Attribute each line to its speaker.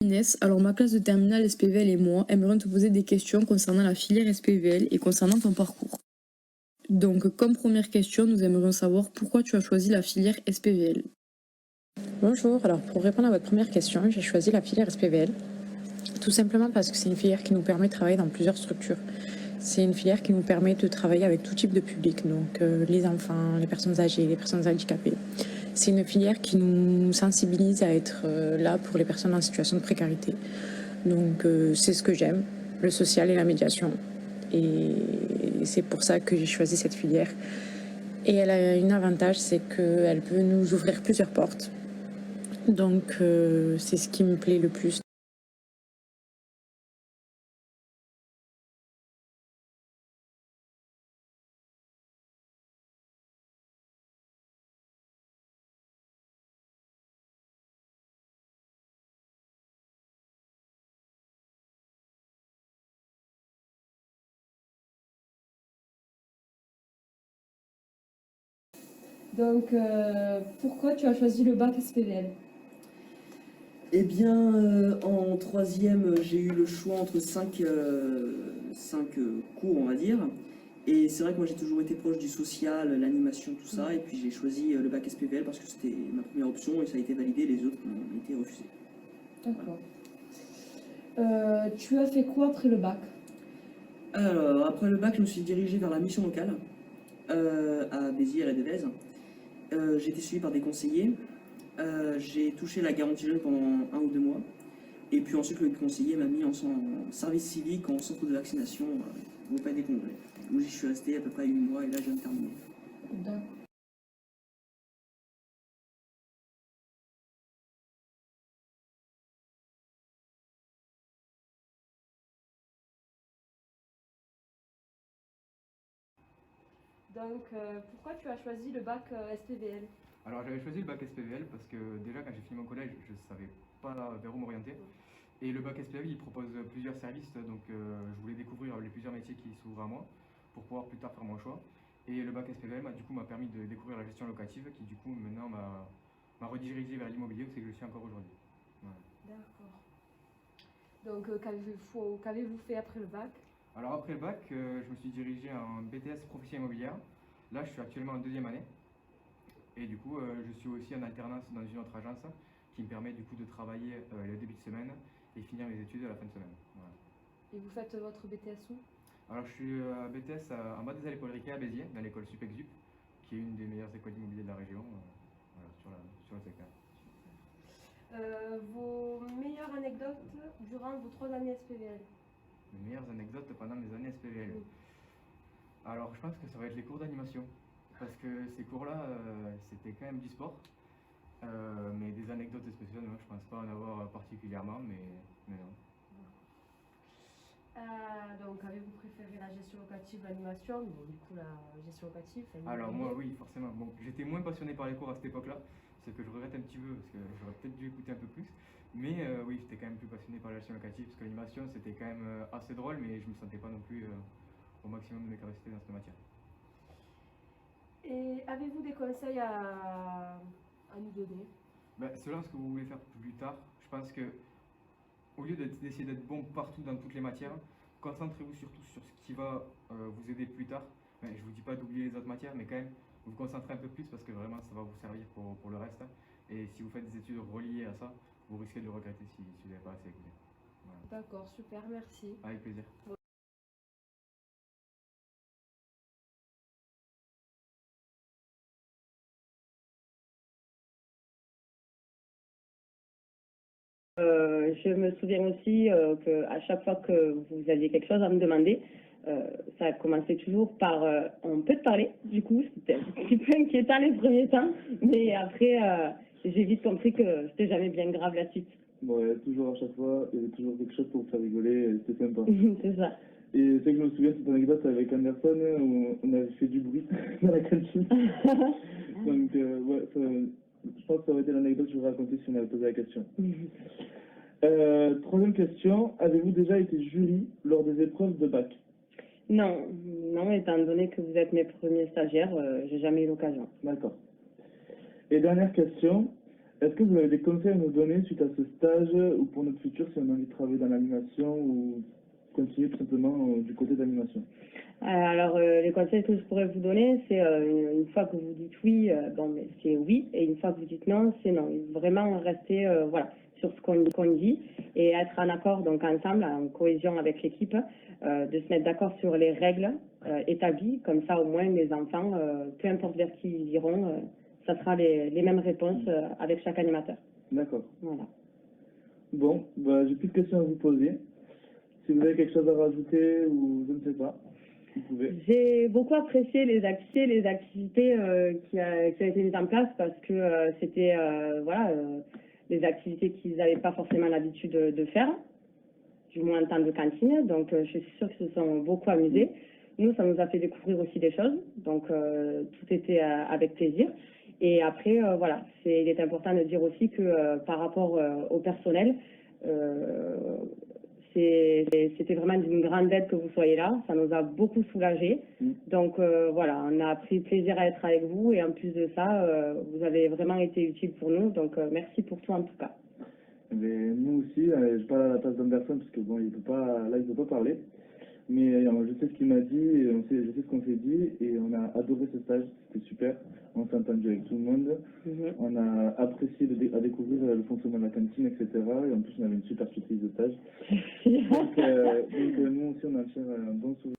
Speaker 1: Inès, alors ma classe de terminale SPVL et moi aimerions te poser des questions concernant la filière SPVL et concernant ton parcours. Donc, comme première question, nous aimerions savoir pourquoi tu as choisi la filière SPVL.
Speaker 2: Bonjour, alors pour répondre à votre première question, j'ai choisi la filière SPVL, tout simplement parce que c'est une filière qui nous permet de travailler dans plusieurs structures. C'est une filière qui nous permet de travailler avec tout type de public, donc les enfants, les personnes âgées, les personnes handicapées. C'est une filière qui nous sensibilise à être là pour les personnes en situation de précarité. Donc c'est ce que j'aime, le social et la médiation. Et c'est pour ça que j'ai choisi cette filière. Et elle a un avantage, c'est qu'elle peut nous ouvrir plusieurs portes. Donc c'est ce qui me plaît le plus.
Speaker 3: Donc, pourquoi tu as choisi le bac SPVL?
Speaker 4: Eh bien, en troisième, j'ai eu le choix entre cinq cours, on va dire. Et c'est vrai que moi j'ai toujours été proche du social, l'animation, tout ça. Et puis j'ai choisi le bac SPVL parce que c'était ma première option et ça a été validé, les autres ont été refusés.
Speaker 3: D'accord. Tu as fait quoi après le bac?
Speaker 4: Alors, après le bac, je me suis dirigé vers la mission locale à Béziers, à la Devèze. J'ai été suivi par des conseillers. J'ai touché la garantie jeune pendant 1 ou 2 mois. Et puis ensuite, le conseiller m'a mis en service civique en centre de vaccination au Palais des Congrès, où j'y suis resté à peu près 8 mois et là, je viens de terminer.
Speaker 3: D'accord. Donc, pourquoi tu as choisi le bac SPVL?
Speaker 5: Alors j'avais choisi le bac SPVL parce que déjà quand j'ai fini mon collège, je ne savais pas vers où m'orienter. Et le bac SPVL, il propose plusieurs services, donc je voulais découvrir les plusieurs métiers qui s'ouvrent à moi pour pouvoir plus tard faire mon choix. Et le bac SPVL du coup, m'a permis de découvrir la gestion locative qui du coup maintenant m'a redirigé vers l'immobilier où c'est que je suis encore aujourd'hui. Voilà.
Speaker 3: D'accord. Donc, qu'avez-vous fait après le bac?
Speaker 5: Alors après le bac, je me suis dirigé en BTS profession immobilière. Là je suis actuellement en deuxième année. Et du coup, je suis aussi en alternance dans une autre agence qui me permet du coup de travailler le début de semaine et finir mes études à la fin de semaine. Voilà.
Speaker 3: Et vous faites votre BTS où?
Speaker 5: Alors je suis BTS en bas des allées Paul Riquet à Béziers, dans l'école Supexup, qui est une des meilleures écoles immobilières de la région, voilà, sur le secteur.
Speaker 3: Vos meilleures anecdotes durant vos 3 années SPVL?
Speaker 5: Mes meilleures anecdotes pendant mes années SPVL.
Speaker 3: Oui.
Speaker 5: Alors je pense que ça va être les cours d'animation, parce que ces cours-là, c'était quand même du sport. Mais des anecdotes spéciales, moi, je pense pas en avoir particulièrement, mais non.
Speaker 3: Donc, avez-vous préféré la gestion locative, l'animation? Bon, du coup, la gestion locative, ça
Speaker 5: Alors moi, oui, forcément. Bon, j'étais moins passionné par les cours à cette époque-là, ce que je regrette un petit peu, parce que j'aurais peut-être dû écouter un peu plus. Mais oui, j'étais quand même plus passionné par la gestion locative, parce que l'animation, c'était quand même assez drôle, mais je me sentais pas non plus au maximum de mes capacités dans cette matière.
Speaker 3: Et avez-vous des conseils à nous donner?
Speaker 5: Selon ce que vous voulez faire plus tard, je pense que au lieu d'essayer d'être bon partout dans toutes les matières, concentrez-vous surtout sur ce qui va vous aider plus tard. Je ne vous dis pas d'oublier les autres matières, mais quand même, vous vous concentrez un peu plus parce que vraiment, ça va vous servir pour le reste. Et si vous faites des études reliées à ça, vous risquez de le regretter si vous n'avez pas assez écouté. Voilà.
Speaker 3: D'accord, super, merci.
Speaker 5: Avec plaisir.
Speaker 6: Je me souviens aussi qu'à chaque fois que vous aviez quelque chose à me demander, ça commençait toujours par on peut te parler. Du coup, c'était un petit peu inquiétant les premiers temps, mais après, j'ai vite compris que c'était jamais bien grave la suite.
Speaker 7: Bon, il y a toujours à chaque fois, il y avait toujours quelque chose pour vous faire rigoler, et c'était sympa.
Speaker 6: C'est ça.
Speaker 7: Et c'est que je me souviens de cette anecdote avec Anderson où on avait fait du bruit dans la cantine. Donc, ouais, je pense que ça aurait été l'anecdote que je vous racontais si on avait posé la question. Troisième question, avez-vous déjà été jury lors des épreuves de bac?
Speaker 6: Non, non, étant donné que vous êtes mes premiers stagiaires, j'ai jamais eu l'occasion.
Speaker 7: D'accord. Et dernière question, Est-ce que vous avez des conseils à nous donner suite à ce stage ou pour notre futur si on a envie de travailler dans l'animation ou continuer tout simplement du côté d'animation?
Speaker 6: Alors, les conseils que je pourrais vous donner, c'est une fois que vous dites oui, bon, mais c'est oui, et une fois que vous dites non, c'est non. Vraiment rester voilà, sur ce qu'on dit et être en accord, donc ensemble, en cohésion avec l'équipe, de se mettre d'accord sur les règles établies. Comme ça, au moins, les enfants, peu importe vers qui ils iront, ça sera les mêmes réponses avec chaque animateur.
Speaker 7: D'accord.
Speaker 6: Voilà.
Speaker 7: Bon, bah, j'ai plus de questions à vous poser. Si vous avez quelque chose à rajouter ou je ne sais pas, vous pouvez.
Speaker 6: J'ai beaucoup apprécié les activités qui ont été mises en place parce que c'était voilà, des activités qu'ils n'avaient pas forcément l'habitude de faire, du moins en temps de cantine. Donc je suis sûre qu'ils se sont beaucoup amusés. Nous, ça nous a fait découvrir aussi des choses. Donc tout était avec plaisir. Et après, voilà, il est important de dire aussi que par rapport au personnel, c'était vraiment d'une grande aide que vous soyez là. Ça nous a beaucoup soulagés. Donc voilà, on a pris plaisir à être avec vous. Et en plus de ça, vous avez vraiment été utile pour nous. Donc merci pour tout en tout cas.
Speaker 7: Mais nous aussi, je parle à la place d'Anderson parce que bon, il peut pas parler. Mais je sais ce qu'il m'a dit, et je sais ce qu'on s'est dit, et on a adoré ce stage, c'était super. On s'est entendu avec tout le monde, on a apprécié à découvrir le fonctionnement de la cantine, etc. Et en plus, on avait une super surprise de stage. Donc nous aussi, on a fait un bon souvenir.